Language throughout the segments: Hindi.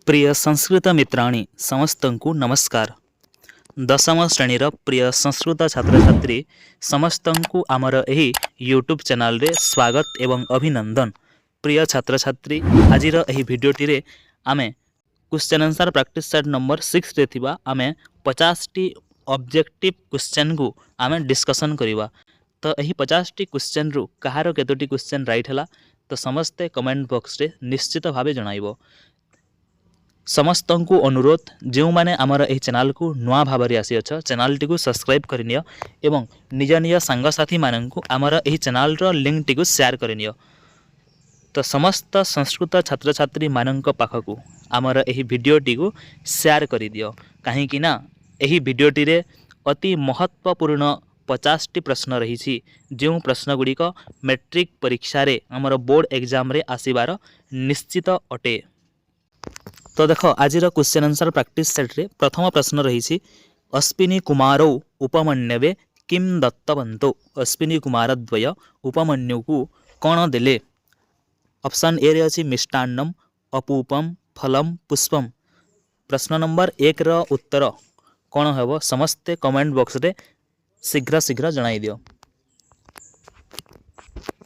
प्रिय संस्कृत मित्राणि समस्तंकु नमस्कार। दशम श्रेणीर प्रिय संस्कृत छात्र छात्री समस्तंकु आमर एही यूट्यूब चैनल रे स्वागत एवं अभिनंदन। प्रिय छात्र छात्री आजिर एही भिडियोटी रे आमे question answer practice set number 6 रे थिबा आमे 50 टी ऑब्जेक्टिव क्वेश्चन को आमे डिस्कशन करिवा। तो एही 50 टी क्वेश्चन रु कहार केतोटी क्वेश्चन राइट हला तो समस्ते कमेंट बॉक्स रे निश्चित भावे जणाइबो। समस्तंकु अनुरोध जो माने आमर एही चैनल को नुआ भाबरे आसी अछ चैनल टी को सब्सक्राइब करिनियो एवं निज निज सांग साथी माननकु आमर एही चैनल रो लिंक टी को शेयर करिनियो। तो समस्त संस्कृत छात्र छात्री माननक पाखकु आमर एही वीडियो टी को शेयर करि दियो काहे कि ना एही वीडियो टी रे अति महत्वपूर्ण 50 टी प्रश्न रही जो प्रश्न गुड़िक मैट्रिक परीक्षा रे आमर बोर्ड एग्जाम रे आसीबार निश्चित अटे। तो देख आज क्वेश्चन आंसर प्रैक्टिस सेट रे प्रथम प्रश्न रही अश्विनी कुमारौ उपमन्यवे किम दत्तवन्तो। अश्विनी कुमार द्वय उपमन्यु को कौन देले। ऑप्शन ए रे अछि मिष्टान्नम अपूपम फलम पुष्पम। प्रश्न नंबर 1 रो उत्तर कौन हेबो समस्ते कमेंट बॉक्स रे शीघ्र शीघ्र जणाई दियो।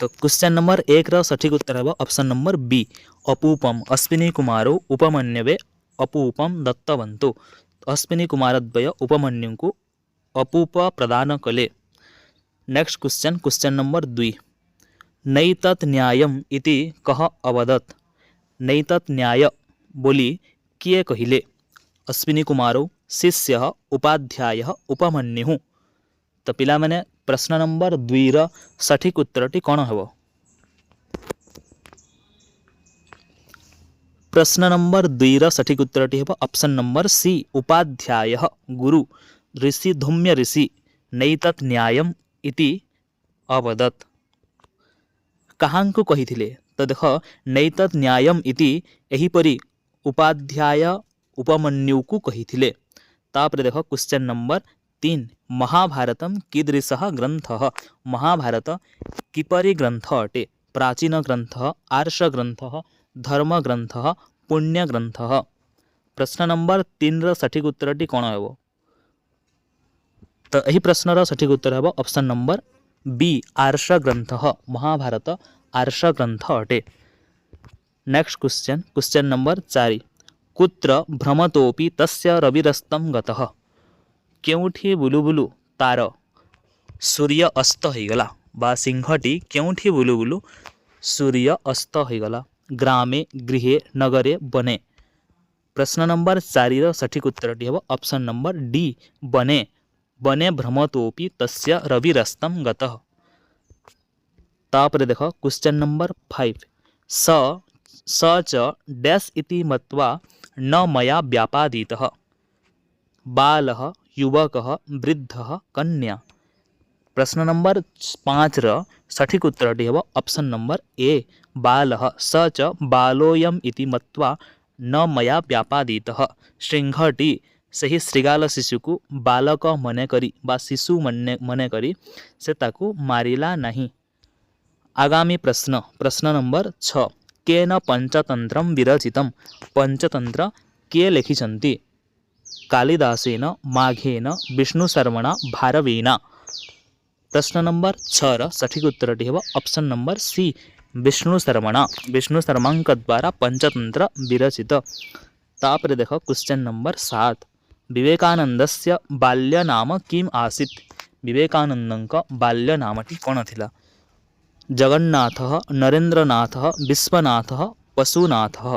तो क्वेश्चन नंबर 1 रो सठिक उत्तर हेबो ऑप्शन नंबर बी अपूपम। अश्विनी कुमारो उपमन्यवे अपूपम दत्तवन्तो। अश्विनी कुमार द्वय उपमन्यु को अपूप प्रदान कले। नेक्स्ट क्वेश्चन क्वेश्चन नंबर 2 नैतत् न्यायम इति कह अवदत्। नैतत् न्याय बोली किए कहिले। अश्विनी कुमारो शिष्य उपाध्याय उपमन्यु। तो पिला माने प्रश्न नंबर 2 रो सठिक उत्तरटी कौन हेबो। प्रश्न नंबर 2 रो सठिक उत्तरटी हेबो ऑप्शन नंबर सी उपाध्याय गुरु ऋषि धौम्य ऋषि नैतत् न्यायम इति अवदत्। कहांकु कहिथिले। तो देख नैतत् न्यायम इति एहीपरि उपाध्याय उपमन्यु को कहिथिले। तापर देख क्वेश्चन नंबर 3 महाभारतम कीदृशः ग्रंथः। महाभारत किपरि ग्रंथ अटे। प्राचीन ग्रंथः आर्ष ग्रंथः धर्म ग्रंथः पुण्य ग्रंथः। प्रश्न नंबर 3 रो सठिक उत्तरटी कौन हेबो। तो एही प्रश्न रो सठिक उत्तर हेबो ऑप्शन नंबर बी आर्ष ग्रंथः। महाभारत आर्ष ग्रंथ अटे। नेक्स्ट क्वेश्चन क्वेश्चन नंबर 4 कुत्र भ्रमतोपि तस्य रविरस्तं गतः। केउठी बुलु बुलु तार सूर्य अस्त होगला बा सिंहटी केउठी बुलु बुलु सूर्य अस्त होगला। ग्रामे गृहे नगरे बने। प्रश्न नंबर 4 रो सठिक उत्तरटी हेबो ऑप्शन नंबर डी बने। बने भ्रमतोपि तस्य रविरस्तं गतः। तापर देख क्वेश्चन नंबर 5 स च डैश इति मत्वा न मया व्यापादितः। बालः युवकः वृद्धः कन्या। प्रश्न नंबर 5 रो सठिक उत्तरटी हेबो ऑप्शन नंबर ए बालः। स च बालोयम इति मत्वा न मया व्यापादितः। सिंहटी सही श्रृगाल शिशु को बालक मने करी बा शिशु मने करी से ताकू मारिला नहीं। आगामी प्रश्न प्रश्न नंबर 6 केन पंचतंत्रम विरचितम। पंचतंत्र के लिखिछन्ति। कालिदासेन माघेन विष्णुशर्मणा भारवेना। प्रश्न नंबर 6 रो सठिक उत्तरटी हेबो ऑप्शन नंबर सी विष्णुशर्मणा। विष्णुशर्मांक द्वारा पंचतंत्र विरचित। तापर देख क्वेश्चन नंबर 7 विवेकानंदस्य बाल्यनाम किम आसीत्। विवेकानंदंक बाल्यनामटी कौन थिला। जगन्नाथः नरेंद्रनाथः विश्वनाथः पशुनाथः।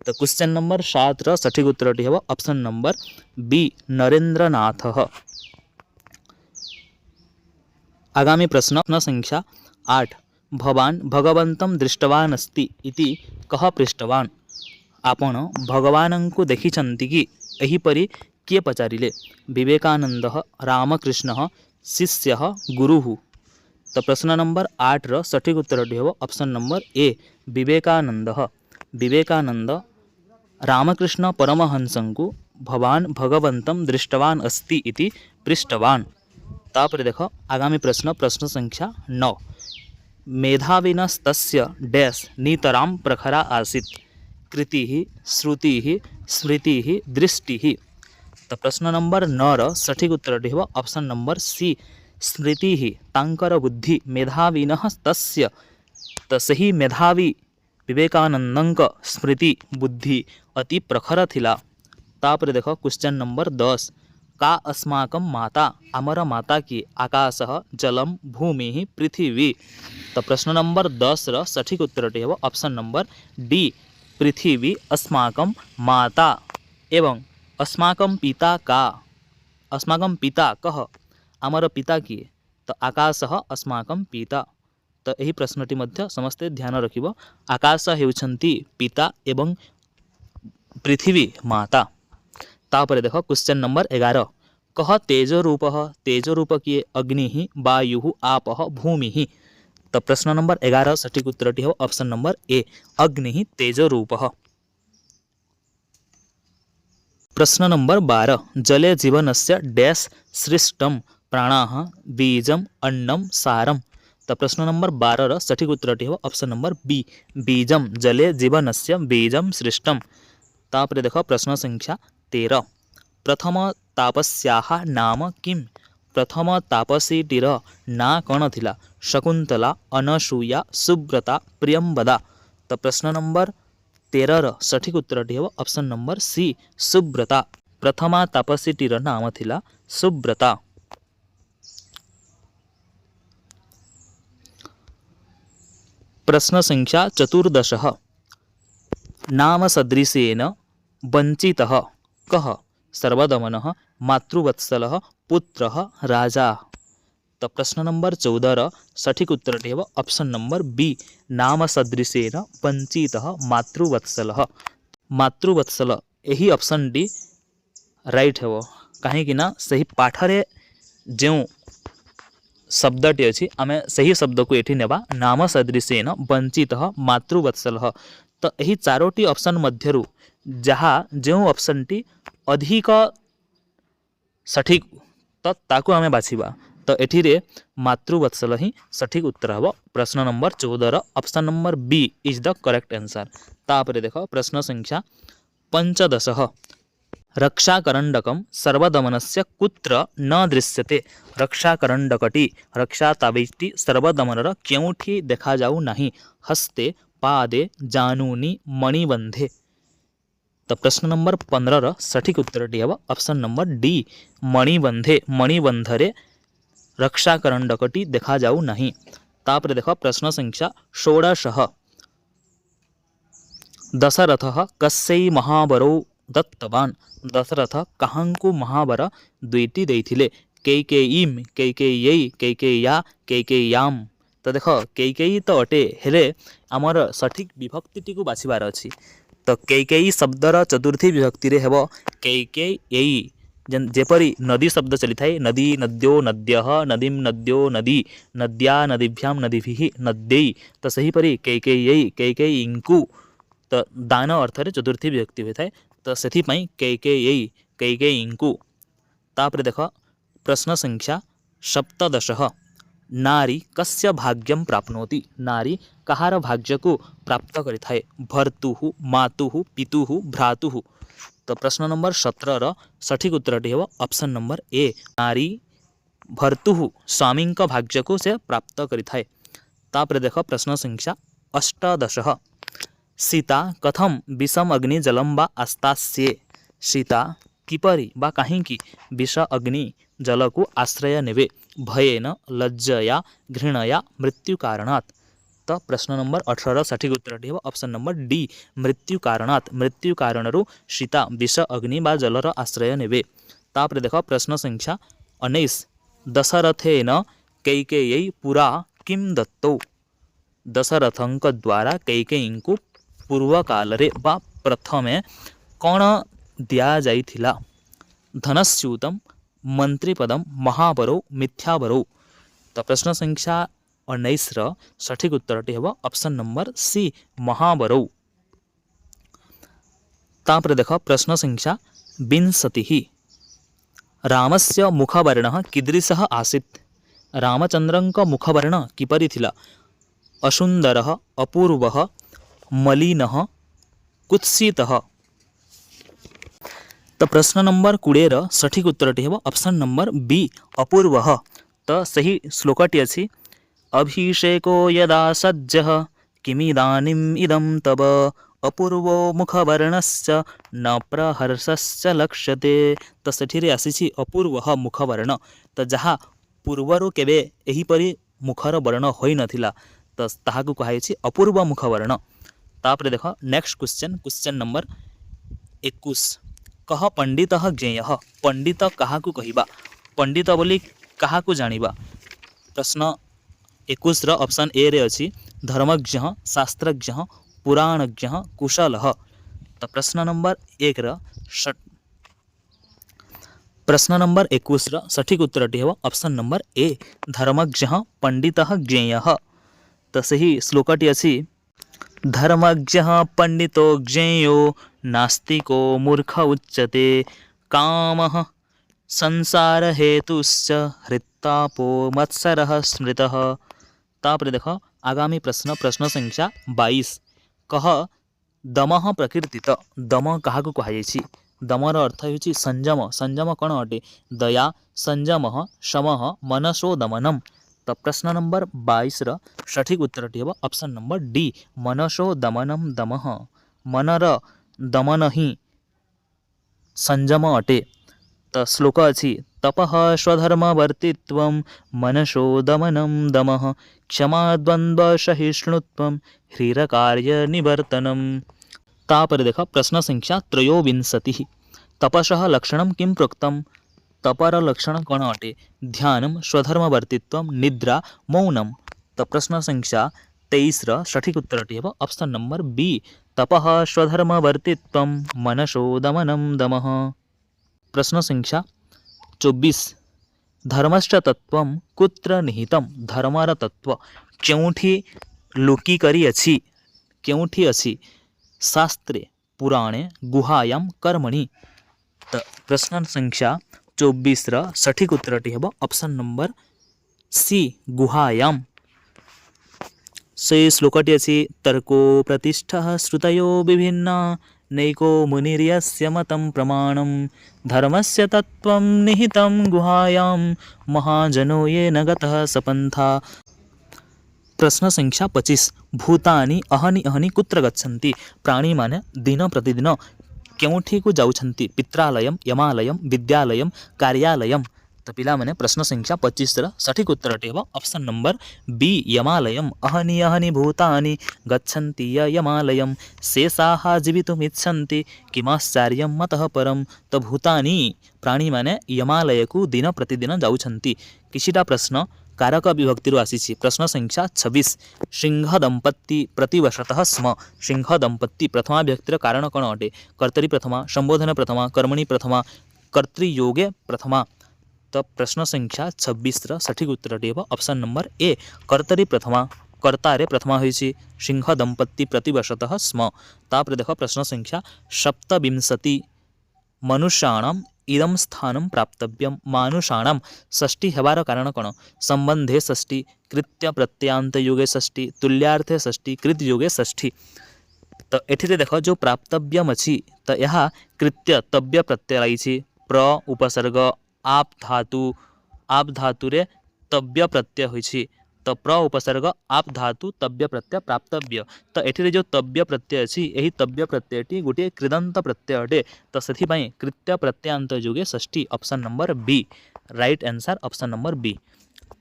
तो क्वेश्चन नंबर 7 रो सठिक उत्तरटी हेबो ऑप्शन नंबर बी नरेंद्रनाथः। आगामी प्रश्न संख्या 8 भवान भगवन्तं दृष्टवान् अस्ति इति कह पृष्टवान्। आपण भगवान को देखिछन्ति कि एहीपरि किए पचारिले। विवेकानंदः रामकृष्णः शिष्यः गुरुः। तो प्रश्न नंबर 8 रो सठिक उत्तरटी हेबो ऑप्शन नंबर ए विवेकानंदः। विवेकानंद रामकृष्ण परमहंसं को भवान भगवन्तं दृष्टवान् अस्ति इति पृष्टवान्। तापर देख आगामी प्रश्न प्रश्न संख्या 9 मेधाविनस्तस्य डैश नितरां प्रखरा आसीत्। कृतिः श्रुतिः स्मृतिः दृष्टिः। तो प्रश्न नंबर 9 सठिक उत्तर हो ऑप्शन नंबर सी स्मृतिः। तांकर बुद्धि मेधाविनः तस्य तो सही मेधावी विवेकानंदंक स्मृति बुद्धि अति प्रखर थिला। तापर देखो क्वेश्चन नंबर 10 का अस्माकं माता आमर माता की आकाशः जलम भूमि पृथिवी। तो प्रश्न नंबर 10 रो सठिक उत्तर हो ऑप्शन नंबर डी पृथिवी अस्माकं माता। एवं अस्माकं पिता का अस्माकं पिता कह आमर पिता किए तो आकाशः अस्माकं पिता। तो यही प्रश्नटी मध्य समस्ते ध्यान रखिब आकाश हेउछंती पिता एवं पृथिवी माता। तापर देख क्वेश्चन नंबर 11 कह तेजरूप किए अग्नि वायु आप भूमि। तो प्रश्न नंबर 11 सठिक उत्तरटी हो ऑप्शन नंबर ए अग्नि तेजरूप। प्रश्न नंबर 12 जले जीवनस्य डैश सृष्टम प्राणाः बीजम अन्नम सारम। तो प्रश्न नंबर 12 सठिक उत्तरटी हो ऑप्शन नंबर बी बीजम जले जीवनस्य बीजम सृष्टम। तापर देख प्रश्न संख्या 13 प्रथम तापस्याः नाम किम। प्रथम तापसीटीर ना कौन थिला शकुंतला अनसूया सुब्रता प्रियंवदा। तो प्रश्न नंबर 13 सठिक उत्तरटी हो ऑप्शन नंबर सी सुब्रता। प्रथमा तापसीटीर नाम थिला सुब्रता। प्रश्न संख्या 14 नाम सदृशेन वंचितः कः सर्वदमनः मातृवत्सलः पुत्रः राजा। तो प्रश्न नंबर 14 सठिक उत्तर हो ऑप्शन नंबर बी नाम सदृशेन वंचितः मातृवत्सलः। मातृवत्सल यही ऑप्शन डी राइट है कहीं सही पाठरे जो शब्दटी अच्छी आम सही शब्द को ये नेबा नाम सदृशेन वंचितः मातृवत्सलः। तो यही चारोटी ऑप्शन मध्यरु जहाँ जो ऑप्शन टी अधिक सठिक तो ताकू आमे बाछिबा। तो एठिरे मातृवत्सल ही सठिक उत्तर हम प्रश्न number 14 option number B is the correct answer. तापर देख प्रश्न संख्या 15 रक्षाकरंडकम सर्वदमनस्य कुत्र न दृश्यते। रक्षाकरंडकटी रक्षा ताबेटी सर्वदमनर क्योंठी देखा जाऊ नहीं हस्ते पादे जानूनी मणिबंधे। तो प्रश्न नंबर 15 सठिक उत्तरटी हम ऑप्शन नंबर डी मणिबंधे मणिबंधरे रक्षाकरंडकटी देखा जाऊ नहीं। तापर देख प्रश्न संख्या 16 दशरथः कस्यै महाबरौ दत्तवान्। दशरथ कहांकु महाबर दुईटी देइथिले कैकेयीम कैकेय्यै कैकेय्या कैकेय्याम। तो देख कैकेयी तो अटे हेले आमर सठिक विभक्ति को बाछिबार अछि। तो कैकेयी शब्दर चतुर्थी विभक्ति रे हेबो कैकेय्यै जेपरी नदी शब्द चली थाए नदी नद्यो नद्यः नदीम नद्यो नदी नद्या नदीभ्यां नदीभिः नद्यै। तो सहीपरी कैकेय्यै कैकेयींकु तो दान अर्थ रे चतुर्थी विभक्ति होता है। तो से कैकेय्यै कैकेयींकु। तापर देख प्रश्न संख्या 17 नारी कस्य भाग्यम प्राप्नोति। नारी कहार भाग्य को प्राप्त करि थाए भर्तुः मातुः पितुः भ्रातुः। तो प्रश्न नंबर 17 सठिक उत्तरटी हो ऑप्शन नंबर ए नारी भर्तुः स्वामी भाग्य को से प्राप्त करि थाए। तापर देख प्रश्न संख्या 18 सीता कथम विषम अग्नि जलम बा आस्तास्ये। सीता किपरि बा कहीं विष अग्नि जल को आश्रय नेबे भयेन लज्जया घृणया मृत्यु कारणात्। तो प्रश्न नंबर 18 सठिक उत्तरटी हो ऑप्शन नंबर डी मृत्यु कारणात् मृत्यु कारणरू सीता विष अग्नि बा जलर आश्रय नेबे। तापर देख प्रश्न संख्या 19 दशरथेन कैकेय्यै पुरा किम दत्तौ। दशरथंक द्वारा कैकेयी को पूर्व काल रे बा प्रथमे कौन दिया जाइथिला धनस्यूतम मंत्रीपदम महाबरौ मिथ्याबरौ। तो प्रश्न संख्या 19 सठिक उत्तरटी हम ऑप्शन नंबर सी महाबरौ। तापर देख प्रश्न संख्या 20 रामस्य मुखवर्णः कीदृशः आसीत्। रामचंद्रंक मुखवर्ण किपरि थिला असुंदरः अपूर्वः मलिनः कुत्सितः। तो प्रश्न नंबर 20 सठिक उत्तरटी हेब ऑप्शन नंबर बी अपूर्वः। तो सही श्लोकटी अछि अभिषेको यदा सज्जः किमिदानीम् इदं तव अपूर्वो मुखवर्णश्च न प्रहर्षश्च लक्ष्यते। तो सेठिरे आसीछि अपूर्वः मुखवर्ण। तो जहाँ पूर्वरु केबे एहीपरि मुखर वर्ण होई नथिला तो ताहाकु कहाइछि अपूर्व मुखवर्ण। तापरे देख नेक्स्ट क्वेश्चन नंबर 21 कह पंडितः ज्ञेयः। पंडित काहाकु कहिबा, पंडित बोली काहाकु जानिबा। प्रश्न 21 रो ऑप्शन ए रे अछि धर्मज्ञः शास्त्रज्ञः पुराणज्ञः कुशलः। तो प्रश्न नंबर 1 रो प्रश्न नंबर 21 रो सठिक उत्तरटी हेब ऑप्शन नंबर ए धर्मज्ञः पंडितः ज्ञेयः। तो सही श्लोकटी अछि धर्मज्ञः पंडितो ज्ञेयो नास्तिको मूर्ख उच्यते कामः संसार हेतुश्च हृत्तापो मत्सरः स्मृतः। तापरे देख आगामी प्रश्न संख्या 22 कह दमः प्रकृतित। दम काहाकु कहाଯାଇଛି। दमर अर्थ होछि संयम। संयम कौन अटे दया संयमः शमः मनसो दमनम। तो प्रश्न नंबर 22 रो सठिक उत्तरटी हेब ऑप्शन नंबर डी मनसो दमनम दमः। मनर दमन ही संयम अटे। तो श्लोक अछि तपः स्वधर्मवर्तित्वं मनसो दमनं दमः क्षमा द्वन्द्व सहिष्णुत्वं ह्रीरकार्यनिवर्तनम्। तापर देख प्रश्न संख्या 23 तपसः लक्षणं किं प्रोक्तम्। तपर लक्षण कौन अटे ध्यानं स्वधर्मवर्तित्वं निद्रा मौनम। तो प्रश्न संख्या 23 रो सठिक उत्तरटी हेब ऑप्शन नंबर बी तपः स्वधर्मवर्तित्वं मनसो दमनं दमः। प्रश्न संख्या 24 धर्मश्च तत्वं कुत्र निहितं। धर्मर तत्व केउठी लुकी करी अछि, केउठी अछि शास्त्रे पुराणे गुहायां कर्मणि। तो प्रश्न संख्या 24 रो सठिक उत्तरटी हेब ऑप्शन नंबर सी गुहायां। से श्लोकटी अछि तर्को प्रतिष्ठः श्रुतयो विभिन्ना नैको मुनिर्यस्य मतं प्रमाणं धर्मस्य तत्त्वं निहितं गुहायां महाजनो येन गतः सपन्था। प्रश्न संख्या 25 भूतानि अहनि अहनि कुत्र गच्छन्ति। प्राणी माने दिन प्रतिदिन केउठी को जाउछन्ति पित्रालयम यमालयम विद्यालयम कार्यालयम। तो पिला माने प्रश्न संख्या 25 रो सठिक उत्तरटी हेब ऑप्शन नंबर बी यमालयम अहनि अहनि भूतानि गच्छन्ति यमालयम शेषाः जीवितुमिच्छन्ति किमाश्चर्यं मतः परम। तो भूतानि प्राणी माने यमालय को दिन प्रतिदिन जाउछन्ति। किछिटा प्रश्न कारक विभक्ति आसी। प्रश्न संख्या 26 सिंह दंपत्ति प्रतिवशतः स्म। सिंह दंपत्ति प्रथमा विभक्तिर कारण कौन अटे कर्तरी प्रथमा संबोधन प्रथमा कर्मणि प्रथमा कर्तृयोगे प्रथमा। तो प्रश्न संख्या 26 रो सठिक उत्तरटी हेब ऑप्शन नंबर ए कर्तरी प्रथमा कर्तारे प्रथमा होइछि सिंह दंपत्ति प्रतिवशतः स्म। तापर देख प्रश्न संख्या 27 मनुष्याणाम इदं स्थानं प्राप्तव्यं। मानुषाणाम षष्ठी हेबार कारण कौन संबंधे षष्ठी कृत्य प्रत्ययान्त योगे षष्ठी तुल्यार्थे षष्ठी कृत योगे षष्ठी। तो एठिरे देख जो प्राप्तव्यम अछि तो यह कृत्य तव्य प्रत्यय लागिछि प्र उपसर्ग आप धातुरे तव्य प्रत्यय होइछि। तो प्र उपसर्ग आप धातु तव्य प्रत्यय प्राप्तव्य। तो एठिरे जो तव्य प्रत्यय अछि एही तव्य प्रत्ययटी गोटे कृदंत प्रत्यय अटे। तो सेथिपाई कृत्य प्रत्ययांत योगे षष्ठी option number B right answer option number B.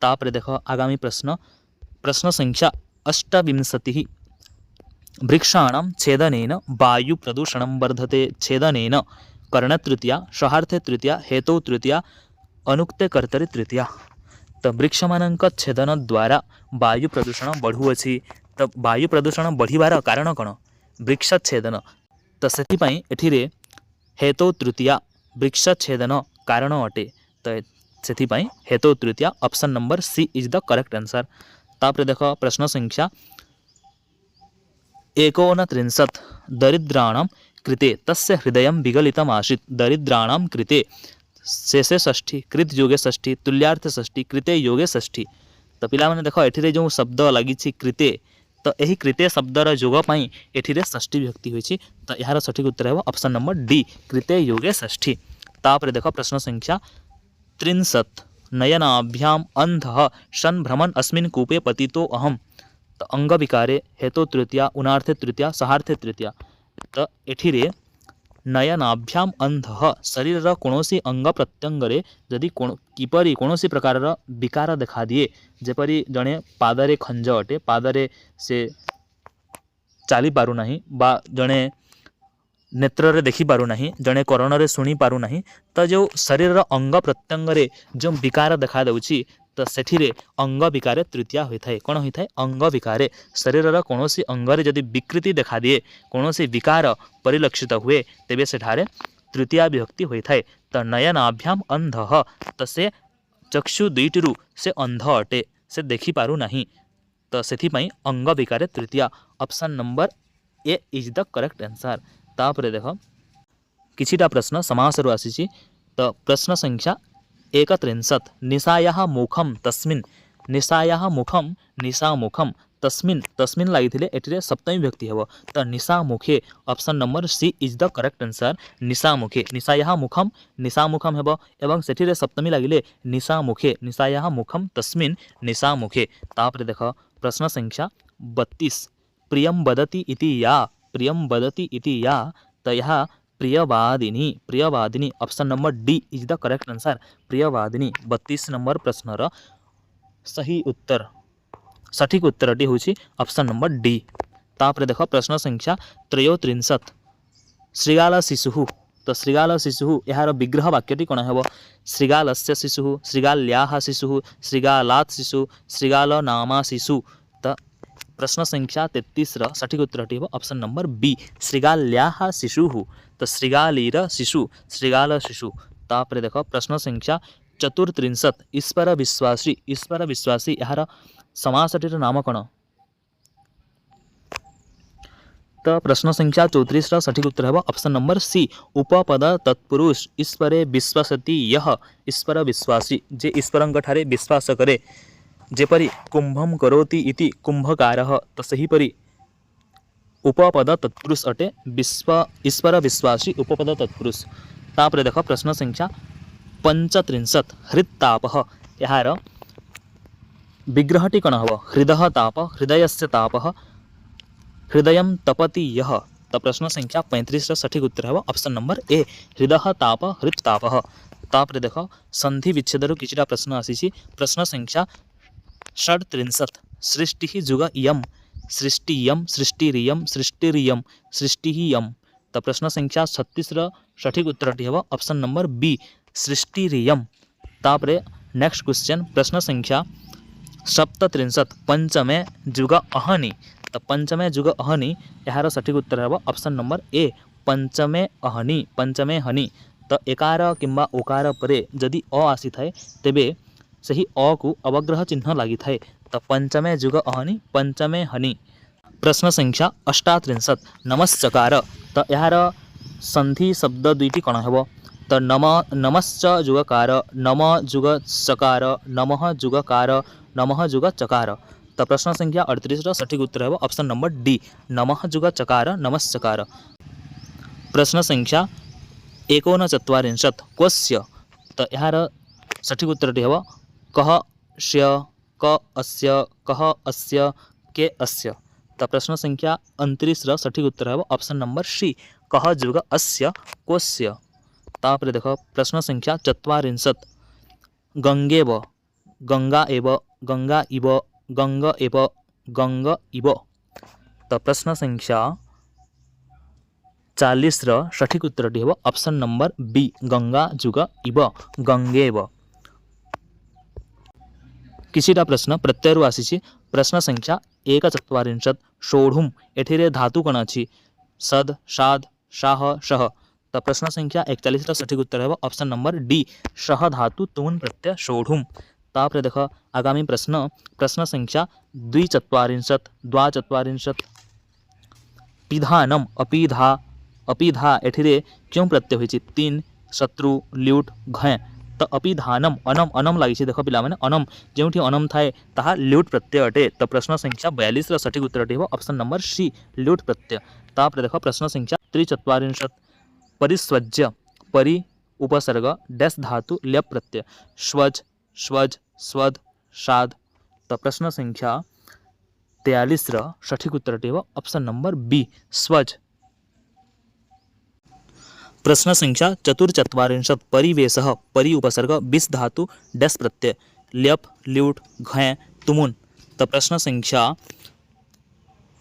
तापरे देख आगामी प्रश्न संख्या 28 वृक्षाणां छेदनेन वायु प्रदूषणं वर्धते। छेदनेन कर्णतृतीया सहार्थे तृतीया हेतु तृतीया अनुक्ते कर्तरी तृतीया। तो वृक्षमानक छेदन द्वारा वायु प्रदूषण बढ़ुअछि। तो वायु प्रदूषण बढ़िबार कारण कौन वृक्ष छेदन। तो सेथिपाई एठिरे हेतु तृतीया वृक्ष छेदन कारण अटे। तो सेथिपाई हेतु तृतीया option number C is the correct answer. तापरे देख प्रश्न संख्या 29 दरिद्राणां कृते तस्य हृदयं विगलितम् आसीत्। दरिद्राणां कृते शेषे षष्ठी कृत योगे षष्ठी तुल्यार्थ षष्ठी कृते योगे षष्ठी। तो पिला माने देख एठिरे जो शब्द लागिछि कृते तो यही कृते शब्दर योग पाई एठिरे षष्ठी विभक्ति होइछि। तो यार सठिक उत्तर है ऑप्शन नंबर डी कृते योगे षष्ठी। तापर देख प्रश्न संख्या 63 नयनाभ्याम अंधः शन भ्रमण अस्मिन् कूपे पतितो अहम। तो अंग विकारे हेतु तृतीया उनार्थे तृतीया सहार्थे तृतीया। तो एठिरे नयनाभ्याम अंधः शरीर कौनसी अंग प्रत्यंगरे जदि किपरि कौनसी प्रकार विकार देखा दिए जेपरि जड़े पादरे खंज अटे पादरे से चली पारु नहीं बा जड़े नेत्र देखि पारु नहीं जड़े कर्ण शुणी पारु नहीं। तो जो शरीर अंग प्रत्यंगरे जो विकार देखा देउछि तो सेठिरे अंग विकारे तृतीया होता है। कौन होता है अंग विकारे शरीर कौनसी अंगरे जदि विकृति देखा दिए कौनसी विकार परिलक्षित हुए तेबे सेठारे तृतीया विभक्ति होता है। तो नयनाभ्याम अंधः तो से चक्षु दुईटिरु से अंध अटे से देखि पारु नहीं। तो सेथिपाई अंग विकारे तृतीया option number A is the correct answer. तापर देख किछिटा प्रश्न समास रु आसीछि। तो प्रश्न संख्या 31 निशायाः मुखम तस्मिन् निशायाः मुखम निशा मुखम तस्मिन् तस्मिन् लागिथिले एटिरे सप्तमी विभक्ति हेबो। तो निशा मुखे option number C is the correct answer. निशा मुखे निशायाः मुखम निशा मुखम हेबो एवं सेठिरे सप्तमी लागिले निशा मुखे निशायाः मुखम तस्मिन् निशा मुखे। तापर देख प्रश्न संख्या 32 प्रियं वदति इति या प्रियं वदति इति या। तो यह प्रियवादिनी option number D is the correct answer प्रियवादिनी। 32 नंबर प्रश्नर सही उत्तर सठिक उत्तरटी होछि ऑप्शन नंबर डी। तापर देख प्रश्न संख्या 33 श्रीगाल शिशु। तो श्रीगाल शिशु यार विग्रह वाक्यटी कौन हेबो श्रीगालस्य शिशु श्रीगाल्याः शिशु श्रीगालात् शिशु श्रीगाल नामा शिशु। तो प्रश्न संख्या 33 सठिक उत्तरटी हेबो ऑप्शन नंबर बी श्रीगाल्याः शिशुः। तो श्रीगालीर शिशु श्रीगाल शिशु। तापर देख प्रश्न संख्या 34 ईश्वर विश्वासी यार समासटीर नाम कौन। तो प्रश्न संख्या 34 सठिक उत्तर है ऑप्शन नंबर सी उपपद तत्पुरुष ईश्वरे विश्वसति यह ईश्वर विश्वासी जे ईश्वरंक ठारे विश्वास करे जेपरि कुंभम करोति इति कुंभकारः। तो सहीपरि उपपद तत्पुरुष अटे ईश्वर विश्वासी उपपद तत्पुरुष। तापर देख प्रश्न संख्या 35 हृत्तापः यार विग्रहटी कौन हम हृदय ताप हृदयस्य तापः हृदयं तपति यह। तो प्रश्न संख्या 35 सठिक उत्तर है ऑप्शन नंबर ए हृदय ताप हृत्तापः। तापर देख संधि विच्छेदर किछिटा प्रश्न आसीछि। प्रश्न संख्या 37 सृष्टि जुग इयं सृष्टियं सृष्टिरियं सृष्टिरियं सृष्टियं। तो प्रश्न संख्या 36 सठिक उत्तरटी है ऑप्शन नंबर बी सृष्टिरियं। तापर नेक्स्ट क्वेश्चन प्रश्न संख्या 37 पंचमे जुग अहनि। तो पंचमे जुग अहनि यार सठिक उत्तर है ऑप्शन नंबर ए पंचमे अहनि पंचमे हनि। तो एकार किंबा ओकार परे जदि अ आसी थाए तेबे सही अ को अवग्रह चिन्ह लगी थाए। तो पंचमे जुग अहनि पंचमे हनि। प्रश्न संख्या 38 नमस्कार। तो यार संधि शब्द दुईटी कौन हेबो तो नमश्च जुगकार नम जुग चकार नमः जुगकार नमः जुग चकार। तो प्रश्न संख्या 38 सठिक उत्तर है ऑप्शन नंबर डी नमः जुग चकार नमस्कार। प्रश्न संख्या 39 क्वस्य। तो यार सठिक उत्तरटी है कः स्य क अस्य कः अस्य के अस्य। तो प्रश्न संख्या 29 सठिक उत्तर है ऑप्शन नंबर सी कः जुग अस्य क्वस्य। तापर देख प्रश्न संख्या 40 गंगेव गंगा एव गंगा इव गंग एव गंग इव। तो प्रश्न संख्या 40 सठिक उत्तरटी है ऑप्शन नंबर बी गंगा जुग इव गंगेव। किछिटा प्रश्न प्रत्ययरु आसीछि। प्रश्न संख्या 41 षोढुम एठिरे धातु कौन अछि सद शाद शाह शह। तो प्रश्न संख्या 41 सठिक उत्तर है ऑप्शन नंबर डी शह धातु तून प्रत्यय षोढुम। तापर देख आगामी प्रश्न प्रश्न संख्या 42 पिधानम अपिधा अपिधा एठिरे क्यों प्रत्यय होइछि तीन शत्रु ल्यूट घय। तो अपि धानम अनम अनम लगी देख पिला माने अनम जो अनम थाए ताहा ल्यूट प्रत्यय अटे। तो प्रश्न संख्या 42 सठिक उत्तर हो ऑप्शन नंबर सी ल्यूट प्रत्यय। तापर देख प्रश्न संख्या 43 परिस्वज्य परि उपसर्ग डैश धातु ल्यप प्रत्यय श्वज श्वज स्वद शाद। तो प्रश्न संख्या 43 सठिक उत्तर हो ऑप्शन नंबर बी स्वज। प्रश्न संख्या 44 परिवेशः परि उपसर्ग बिस धातु डैश प्रत्यय ल्यप ल्यूट घय तुमुन। तो प्रश्न संख्या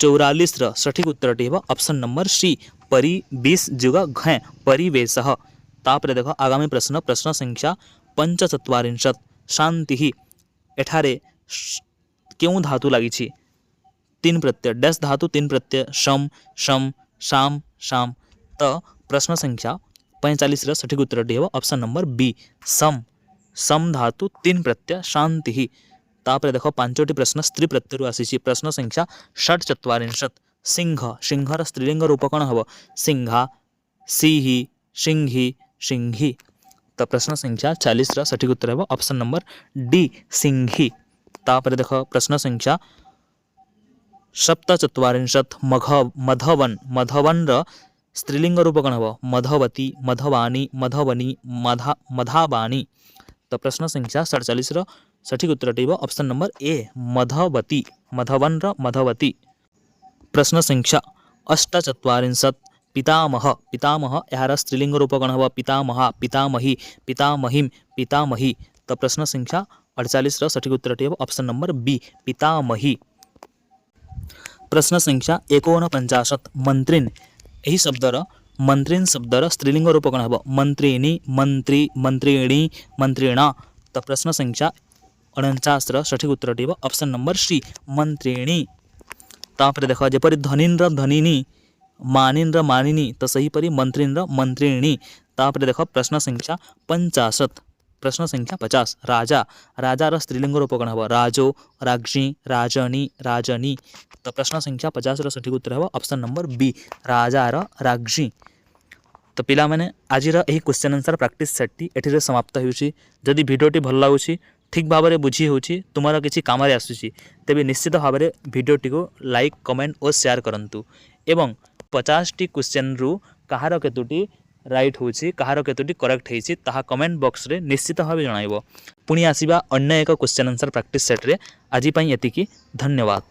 44 सठिक उत्तर हो ऑप्शन नंबर सी परि 20 जुग घय परिवेशः। तापर देख आगामी प्रश्न प्रश्न संख्या 45 शांति एठारे क्यों धातु लगी तीन प्रत्यय डैश धातु तीन प्रत्यय शम शम शाम शाम। तो प्रश्न संख्या 45 सठिक उत्तर हो ऑप्शन नंबर बी सम सम धातु तीन प्रत्यय शांति। तापर देख पांचटी प्रश्न स्त्री प्रत्यय आसी। प्रश्न संख्या 46 सिंह सिंहर स्त्रीलिंग रूप कौन हम सिंहा सिहि सिंहि सिंहि। तो प्रश्न संख्या 40 सठिक उत्तर हो ऑप्शन नंबर डी सिंहि। तापर देख प्रश्न संख्या 47 मधवन मधवन स्त्रीलिंग रूप कौन हम मधवती मधवानी मधवनी मधाबानी। तो प्रश्न संख्या 47 सठिक उत्तर हो ऑप्शन नंबर ए मधवती मधवन मधवती। प्रश्न संख्या 48 पितामह पितामह यार स्त्रीलिंग रूप कौन हम पितामहा पितामही पितामहीम पितामही। तो प्रश्न संख्या 48 सठिक उत्तर हो ऑप्शन नंबर बी पितामही। प्रश्न संख्या 49 मंत्रिन यही शब्दर मंत्रिन शब्दर स्त्रीलिंग रूप कौन हम मंत्रिणी मंत्री मंत्रिणी मंत्रिणा। तो प्रश्न संख्या 49 सठिक उत्तर हो ऑप्शन नंबर सी मंत्रिणी। तापर देख जपरी धनीन्द्र धनिनी मानिन्द्र मानिनी तो सहीपरि मंत्रीन्द्र मंत्रिणी। तापर देख प्रश्न संख्या 50 प्रश्न संख्या 50 राजा राजार स्त्रीलिंग रूप कौन हम राजो राज्ञी राजनी राजनी। तो प्रश्न संख्या 50 सठिक उत्तर हो ऑप्शन नंबर बी राजार राज्ञी। तो पिला माने आजिर यही क्वेश्चन आंसर प्रैक्टिस सेटटी एठी समाप्त होउची। जदि भिडियोटी भल लागुची ठीक भाव में बुझी होउची तुमर किसी काम आसूची तेबे निश्चित भाव में भिडियोटी को लाइक कमेंट और शेयर करंतु एवं 50टी क्वेश्चन रु कहार केतुटी राइट होउची कहार केतुटी करेक्ट होइची ताहा कमेंट बॉक्स रे निश्चित भाव जणाइबो। पुणी आसीबा अन्य एक क्वेश्चन आंसर प्रैक्टिस सेट रे। आज पई एतिकी धन्यवाद।